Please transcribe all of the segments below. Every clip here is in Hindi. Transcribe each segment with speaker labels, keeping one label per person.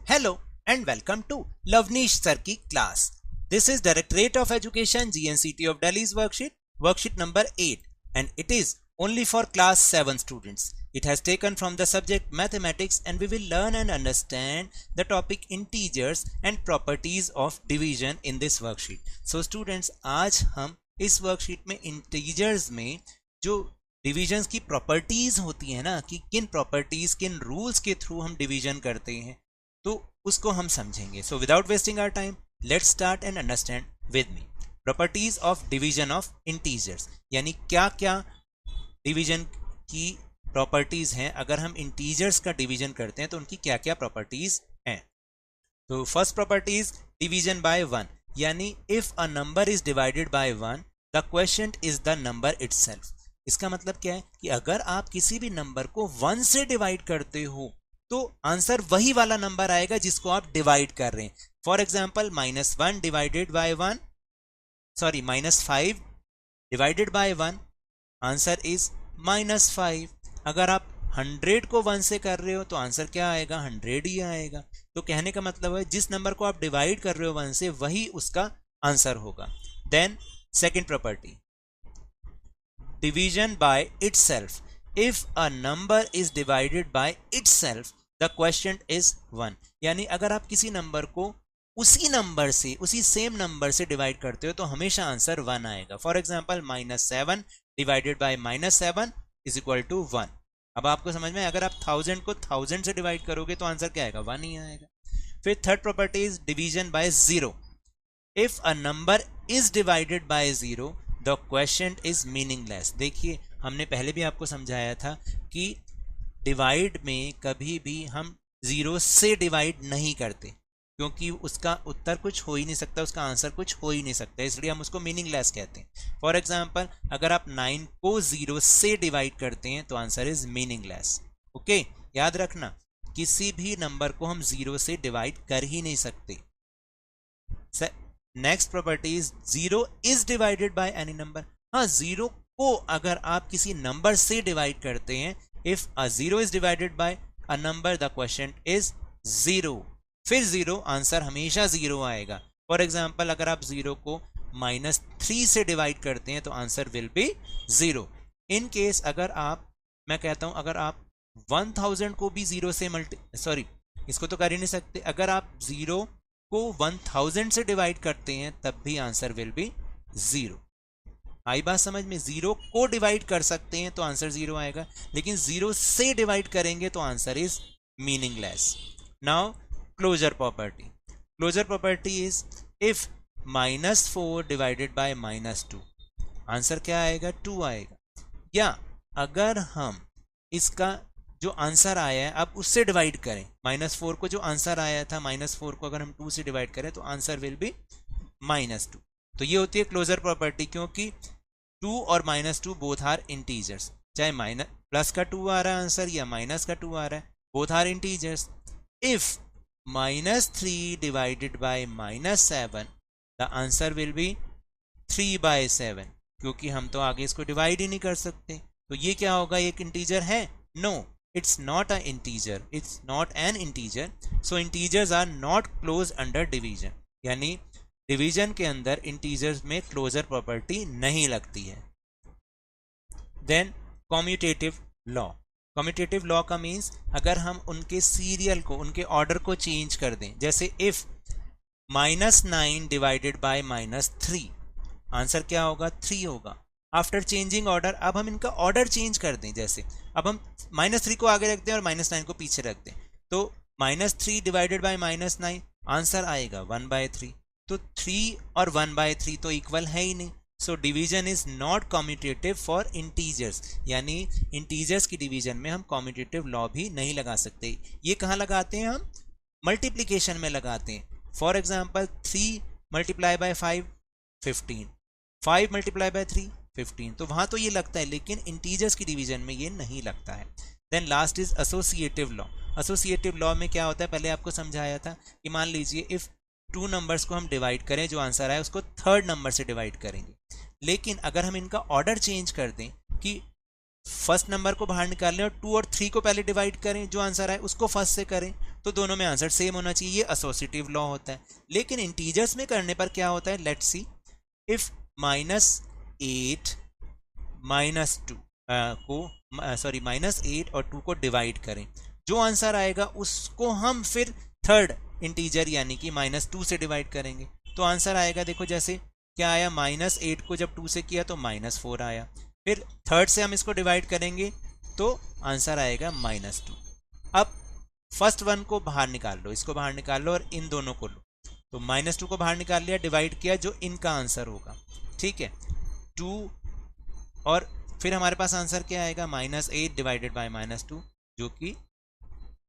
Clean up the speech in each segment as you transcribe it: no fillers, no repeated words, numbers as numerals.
Speaker 1: Hello and welcome to Lavnish Sir की class. This is Directorate of Education GNCT of Delhi's worksheet number 8, and it is only for class 7 students. It has taken from the subject mathematics, and we will learn and understand the topic integers and properties of division in this worksheet. So students, आज हम इस worksheet में integers में जो डिविजन्स की प्रॉपर्टीज होती है ना, कि किन प्रॉपर्टीज किन रूल्स के थ्रू हम डिवीजन करते हैं, तो उसको हम समझेंगे. So without wasting our time, let's start and understand with me. Properties of division of integers, यानी क्या क्या डिवीजन की प्रॉपर्टीज हैं. अगर हम इंटीजर्स का डिवीजन करते हैं तो उनकी क्या क्या प्रॉपर्टीज हैं. तो first properties division by one, यानी if a number is divided by one the quotient is the number itself. इसका मतलब क्या है कि अगर आप किसी भी नंबर को वन से डिवाइड करते हो तो आंसर वही वाला नंबर आएगा जिसको आप डिवाइड कर रहे हैं. For example -1 divided by one, sorry -5 divided by one, answer is -5. अगर आप 100 को 1 से कर रहे हो तो आंसर क्या आएगा, 100 ही आएगा. तो कहने का मतलब है जिस नंबर को आप डिवाइड कर रहे हो 1 से, वही उसका आंसर होगा. Then second property, division by itself. If a number is divided by itself, the quotient is 1. यानी अगर आप किसी नंबर को उसी नंबर से, उसी सेम नंबर से डिवाइड करते हो तो हमेशा आंसर 1 आएगा. For example -7 divided by -7 is equal to 1. अब आपको समझ में, अगर आप 1000 को 1000 से डिवाइड करोगे तो आंसर क्या आएगा, 1 ही आएगा. फिर third property is division by zero. If a number is divided by zero the quotient is meaningless. देखिए, हमने पहले भी आपको समझाया था कि डिवाइड में कभी भी हम जीरो से डिवाइड नहीं करते, क्योंकि उसका उत्तर कुछ हो ही नहीं सकता, उसका आंसर कुछ हो ही नहीं सकता, इसलिए हम उसको मीनिंगलेस कहते हैं. फॉर एग्जांपल अगर आप 9 को 0 से डिवाइड करते हैं तो आंसर इज मीनिंगलेस. ओके, याद रखना, किसी भी नंबर को हम 0 से डिवाइड कर ही नहीं सकते. Next property is zero is divided by any number. हाँ, जीरो को अगर आप किसी नंबर से डिवाइड करते हैं, if a zero is divided bye a number the quotient is zero. फिर जीरो, आंसर हमेशा जीरो आएगा. फॉर एग्जांपल अगर आप जीरो को -3 से डिवाइड करते हैं तो answer will B zero. In case अगर आप, मैं कहता हूं अगर आप 1000 को भी जीरो से इसको तो कर ही नहीं सकते. अगर आप जीरो को 1000 से डिवाइड करते हैं तब भी आंसर विल बी जीरो. आई बात समझ में? जीरो को डिवाइड कर सकते हैं तो आंसर जीरो आएगा, लेकिन जीरो से डिवाइड करेंगे तो answer is meaningless. Now closure property. Closure property is if -4 divided by -2, answer क्या आएगा, 2 आएगा. या अगर हम इसका जो आंसर आया है अब उससे डिवाइड करें, -4 को जो आंसर आया था, -4 को अगर हम 2 से डिवाइड करें तो आंसर विल बी -2. तो ये होती है क्लोजर प्रॉपर्टी, क्योंकि 2 और -2 बोथ आर इंटीजर्स. चाहे प्लस का 2 आ रहा है आंसर या माइनस का 2 आ रहा है, both are integers. If -3 divided by -7 the answer will be 3/7, क्योंकि हम तो आगे इसको डिवाइड ही नहीं कर सकते. तो ये क्या होगा, एक इंटीजर है? No, it's not an integer, it's not an integer, so integers are not closed under division. यानी डिवीजन के अंदर इंटीजर्स में क्लोजर प्रॉपर्टी नहीं लगती है. Then commutative law. Commutative law का मीन्स अगर हम उनके सीरियल को, उनके ऑर्डर को चेंज कर दें, जैसे इफ -9 डिवाइडेड बाय -3, आंसर क्या होगा, 3 होगा. आफ्टर चेंजिंग ऑर्डर, अब हम इनका ऑर्डर चेंज कर दें, जैसे अब हम -3 को आगे रखते हैं और -9 को पीछे रखते हैं, तो -3 डिवाइडेड बाय -9, आंसर आएगा 1/3. तो 3 और 1/3 तो इक्वल है ही नहीं. So division is not commutative for integers, यानी इंटीजर्स की डिवीजन में हम कॉम्यूटेटिव लॉ भी नहीं लगा सकते. ये कहाँ लगाते हैं हम? मल्टीप्लीकेशन में लगाते हैं. फॉर एग्जाम्पल 3 × 5 15, 5 × 3 15, तो वहां तो ये लगता है, लेकिन इंटीजर्स की डिवीजन में ये नहीं लगता है. Then last is associative law. Associative law में क्या होता है, पहले आपको समझाया था कि मान लीजिए इफ 2 नंबर्स को हम डिवाइड करें, जो आंसर आए उसको थर्ड नंबर से डिवाइड करेंगे, लेकिन अगर हम इनका ऑर्डर चेंज कर दें कि फर्स्ट नंबर को बाहर निकाल लें और 2 और 3 को पहले डिवाइड करें, जो आंसर आए उसको फर्स्ट से करें, तो दोनों में आंसर सेम होना चाहिए, ये एसोसिएटिव लॉ होता है। लेकिन इंटीजर्स में करने पर क्या होता है, लेट्स सी, इफ -8 -2 को सॉरी -8 और 2 को डिवाइड करें, जो आंसर आएगा उसको हम फिर थर्ड इंटीजर यानी कि -2 से डिवाइड करेंगे, तो आंसर आएगा, देखो जैसे क्या आया, -8 को जब 2 से किया तो -4 आया, फिर थर्ड से हम इसको डिवाइड करेंगे तो आंसर आएगा -2। अब फर्स्ट वन को बाहर निकाल लो, इसको बाहर निकाल लो और इन दोनों को लो, तो -2 को बाहर निकाल लिया, डिवाइड किया, जो इनका आंसर होगा, ठीक है, 2, और फिर हमारे पास आंसर क्या आएगा, -8 डिवाइडेड बाय -2, जो कि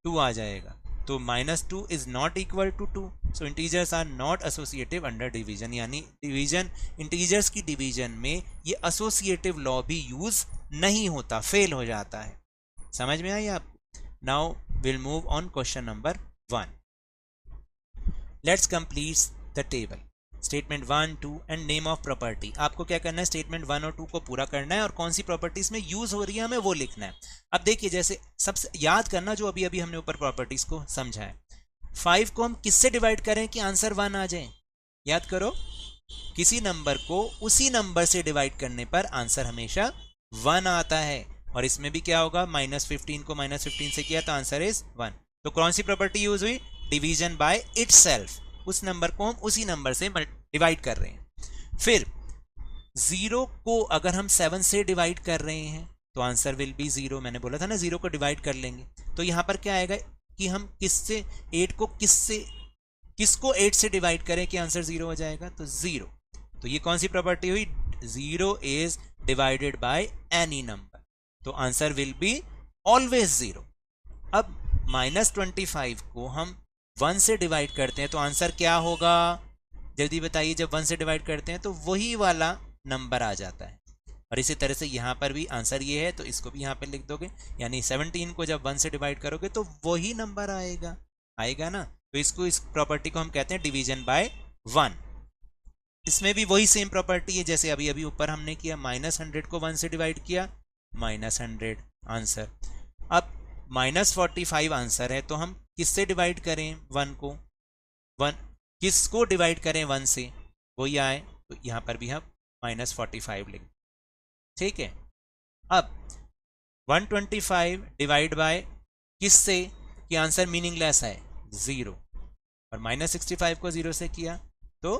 Speaker 1: 2 आ जाएगा। तो -2 is not equal to 2, so integers are not associative under division, यानी डिवीजन, इंटीजर्स की डिवीजन में ये एसोसिएटिव लॉ भी यूज नहीं होता, फेल हो जाता है। समझ में आई आपको? Now will move on question number 1। Let's complete the table. Statement 1, 2 and name of property. आपको क्या करना है, स्टेटमेंट 1 और 2 को पूरा करना है और कौन सी प्रॉपर्टीज में यूज हो रही है हमें वो लिखना है। अब देखिए, जैसे सबसे याद करना जो अभी अभी हमने ऊपर प्रॉपर्टीज को समझा है, 5 को हम किससे डिवाइड करें कि आंसर 1 आ जाए, याद करो, किसी नंबर को उसी नंबर से डिवाइड करने पर आंसर हमेशा 1 आता है। और इसमें भी क्या होगा, -15 को -15 से किया तो आंसर इज 1। तो कौन सी प्रॉपर्टी यूज हुई, डिवीजन बाय इटसेल्फ, उस नंबर को हम उसी नंबर से डिवाइड कर रहे हैं। फिर 0 को अगर हम 7 से डिवाइड कर रहे हैं तो आंसर विल बी 0, मैंने बोला था ना 0 को डिवाइड कर लेंगे, तो यहां पर क्या आएगा कि हम किससे 8 को किसको 8 से डिवाइड करें कि आंसर 0 हो जाएगा, तो 0। तो ये कौन सी प्रॉपर्टी हुई, 0 is divided by any number, तो आंसर विल बी ऑलवेज 0। अब -25 को हम 1 से डिवाइड करते हैं तो आंसर क्या होगा, जल्दी बताइए, जब 1 से डिवाइड करते हैं तो वही वाला नंबर आ जाता है। और इसी तरह से यहाँ पर भी आंसर ये है, तो इसको भी यहाँ पर लिख दोगे, यानी 17 को जब 1 से डिवाइड करोगे तो वही नंबर आएगा ना। तो इसको, इस प्रॉपर्टी को हम कहते हैं डिवीजन बाय 1। इसमें भी वही सेम प्रॉपर्टी है जैसे अभी अभी ऊपर हमने किया, -100 को 1 से डिवाइड किया, -100 आंसर। अब -45 आंसर है, तो हम किससे डिवाइड करें 1 को, 1 किसको डिवाइड करें 1 से, वही आए, तो यहां पर भी हम -45 लिख, ठीक है। अब 125 डिवाइड बाय किससे कि आंसर मीनिंगलेस है 0, और -65 को 0 से किया तो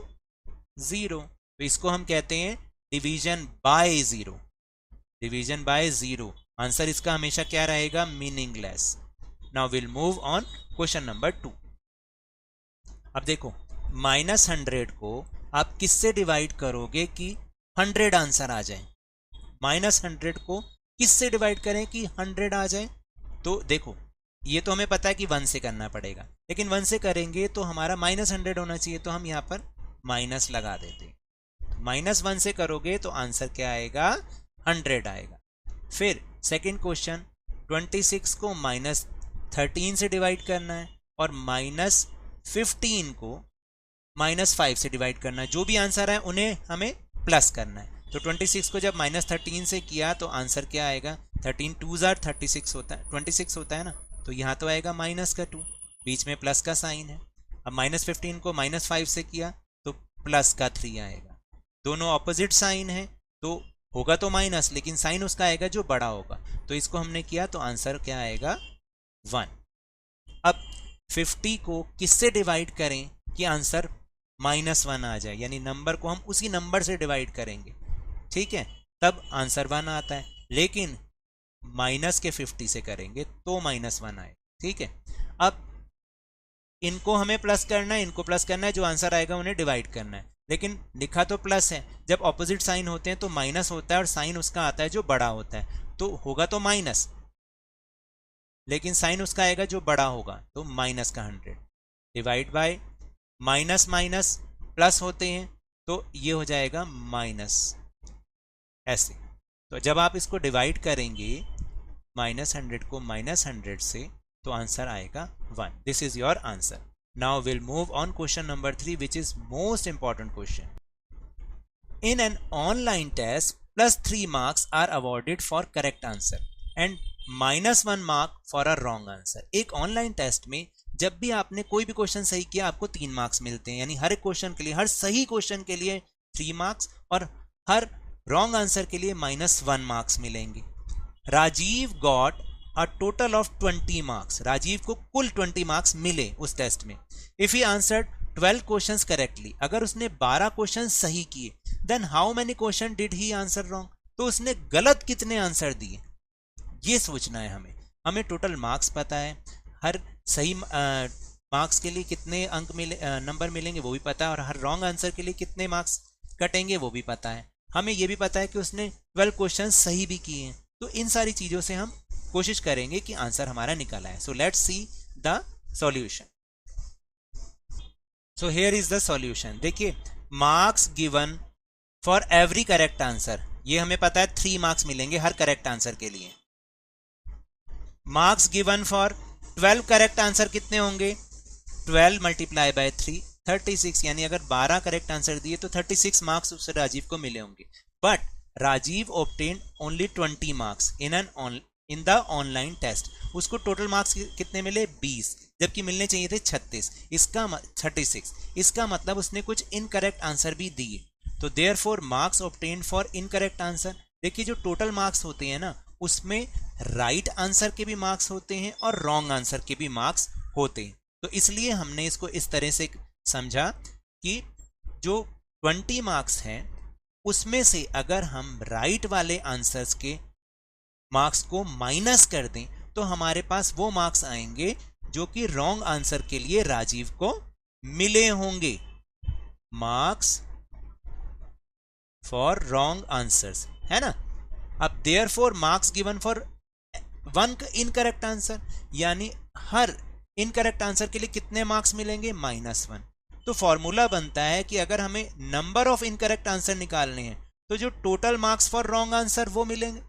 Speaker 1: 0, तो इसको हम कहते हैं division bye 0, division bye 0, answer इसका हमेशा क्या रहेगा, meaningless. Now will move on question number 2। अब देखो, -100 को आप किससे डिवाइड करोगे कि 100 आंसर आ जाए, -100 को किससे डिवाइड करें कि 100 आ जाए, तो देखो ये तो हमें पता है कि 1 से करना पड़ेगा, लेकिन 1 से करेंगे तो हमारा -100 होना चाहिए, तो हम यहाँ पर माइनस लगा देते हैं। -1 से करोगे तो आंसर क्या आएगा, 100 आएगा। फिर सेकंड क्वेश्चन, 26 को -13 से डिवाइड करना है और -15 को -5 से डिवाइड करना है, जो भी आंसर है उन्हें हमें प्लस करना है। तो 26 को जब -13 से किया तो आंसर क्या आएगा, 13 2s are 36 होता है, 26 होता है ना, तो यहाँ तो आएगा -2, बीच में प्लस का साइन है। अब -15 को -5 से किया तो +3 आएगा, दोनों ऑपोजिट साइन है, तो होगा तो माइनस, लेकिन साइन उसका आएगा जो बड़ा होगा, तो इसको हमने किया तो आंसर क्या आएगा, 1। अब 50 को किससे डिवाइड करें कि आंसर -1 आ जाए, यानी नंबर को हम उसी नंबर से डिवाइड करेंगे, ठीक है, तब आंसर 1 आता है, लेकिन माइनस के 50 से करेंगे तो -1 आए, ठीक है। अब इनको हमें प्लस करना है, इनको प्लस करना है, जो आंसर आएगा उन्हें डिवाइड करना है, लेकिन लिखा तो प्लस है, जब ऑपोजिट साइन होते हैं तो माइनस होता है और साइन उसका आता है जो बड़ा होता है, तो होगा तो माइनस, लेकिन साइन उसका आएगा जो बड़ा होगा, तो -100 divide by minus minus plus होते हैं, तो ये हो जाएगा माइनस, ऐसे। तो जब आप इसको डिवाइड करेंगे -100 को -100 से, तो आंसर आएगा 1। This is your answer. Now will move on question number 3, which is most important question. In an online test +3 marks are awarded for correct answer and -1 mark for a wrong answer. एक ऑनलाइन टेस्ट में जब भी आपने कोई भी क्वेश्चन सही किया आपको 3 मार्क्स मिलते हैं, यानी हर एक क्वेश्चन के लिए, हर सही क्वेश्चन के लिए 3 मार्क्स और हर रॉन्ग आंसर के लिए -1 मार्क्स मिलेंगे। Rajiv got a total of 20 marks, Rajiv को कुल 20 मार्क्स मिले उस टेस्ट में। If he answered 12 questions correctly, अगर उसने 12 क्वेश्चन सही किए, then how many question did he answer wrong, तो उसने गलत कितने आंसर दिए, ये सोचना है हमें। हमें टोटल मार्क्स पता है, हर सही मार्क्स के लिए कितने अंक मिले, नंबर मिलेंगे वो भी पता है, और हर रॉन्ग आंसर के लिए कितने मार्क्स कटेंगे वो भी पता है। हमें ये भी पता है कि उसने 12 क्वेश्चन सही भी किए हैं। तो इन सारी चीज़ों से हम कोशिश करेंगे कि आंसर हमारा निकल आए। So let's see the solution. So here is the solution. देखिए, marks given for every correct answer, ये हमें पता है 3 मार्क्स मिलेंगे हर करेक्ट आंसर के लिए। Marks given for 12 correct answer कितने होंगे, 12 मल्टीप्लाई बाय 3 36, यानी अगर 12 करेक्ट आंसर दिए तो 36 मार्क्स उससे राजीव को मिले होंगे। But Rajiv obtained only 20 marks in the online test, उसको टोटल मार्क्स कितने मिले 20, जबकि मिलने चाहिए थे 36, इसका मतलब उसने कुछ इनकरेक्ट आंसर भी दिए। तो therefore marks obtained for incorrect answer, देखिए जो टोटल मार्क्स होते हैं ना, उसमें राइट आंसर के भी मार्क्स होते हैं और रॉन्ग आंसर के भी मार्क्स होते हैं। तो इसलिए हमने इसको इस तरह से समझा कि जो 20 मार्क्स हैं उसमें से अगर हम राइट वाले आंसर्स के मार्क्स को माइनस कर दें तो हमारे पास वो मार्क्स आएंगे जो कि रॉन्ग आंसर के लिए राजीव को मिले होंगे। मार्क्स फॉर रॉन्ग आंसर्स, है ना। अब therefore marks given for 1 incorrect answer, यानी हर इनकरेक्ट आंसर के लिए कितने मार्क्स मिलेंगे -1। तो फॉर्मूला बनता है कि अगर हमें नंबर ऑफ इनकरेक्ट आंसर निकालने हैं तो जो total marks for wrong answer वो मिलेंगे,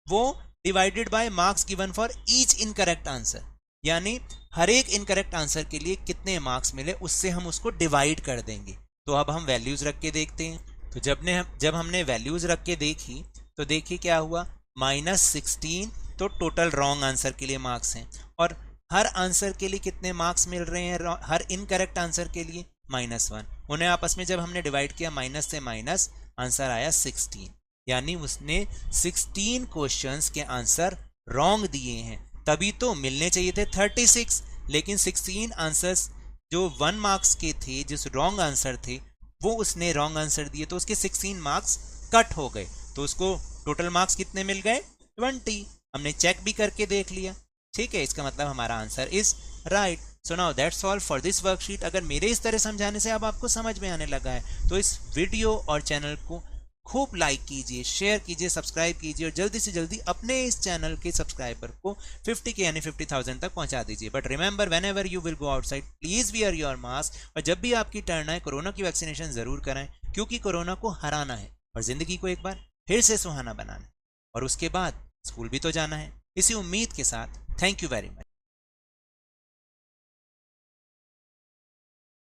Speaker 1: वो divided by marks given for each incorrect answer, यानी हर एक इनकरेक्ट आंसर के लिए कितने मार्क्स मिले उससे हम उसको डिवाइड कर देंगे। तो अब हम वैल्यूज रख के देखते हैं। तो जब हमने वैल्यूज रख के देखी तो देखिए क्या हुआ, -16 तो टोटल रॉन्ग आंसर के लिए मार्क्स हैं, और हर आंसर के लिए कितने मार्क्स मिल रहे हैं हर इनकरेक्ट आंसर के लिए -1। उन्हें आपस में जब हमने डिवाइड किया माइनस से माइनस आंसर आया 16, यानी उसने 16 क्वेश्चंस के आंसर रॉन्ग दिए हैं, तभी तो मिलने चाहिए थे 36, लेकिन 16 आंसर्स जो 1 मार्क्स के थे, जिस रॉन्ग आंसर थे वो उसने रॉन्ग आंसर दिए, तो उसके 16 मार्क्स कट हो गए, तो उसको टोटल मार्क्स कितने मिल गए 20। हमने चेक भी करके देख लिया, ठीक है, इसका मतलब हमारा answer is right. So now that's all for this worksheet. अगर मेरे इस तरह समझाने से अब आपको समझ में आने लगा है तो इस वीडियो और चैनल को खूब लाइक कीजिए, शेयर कीजिए, सब्सक्राइब कीजिए, और जल्दी से जल्दी अपने इस चैनल के सब्सक्राइबर को 50K यानी 50,000 तक पहुंचा दीजिए। But remember, when ever you will go outside please wear your mask, और जब भी आपकी टर्न आए कोरोना की वैक्सीनेशन जरूर कराएं, क्योंकि कोरोना को हराना है और जिंदगी को एक बार फिर से सुहाना बनाना है, और उसके बाद स्कूल भी तो जाना है। इसी उम्मीद के साथ थैंक यू वेरी मच।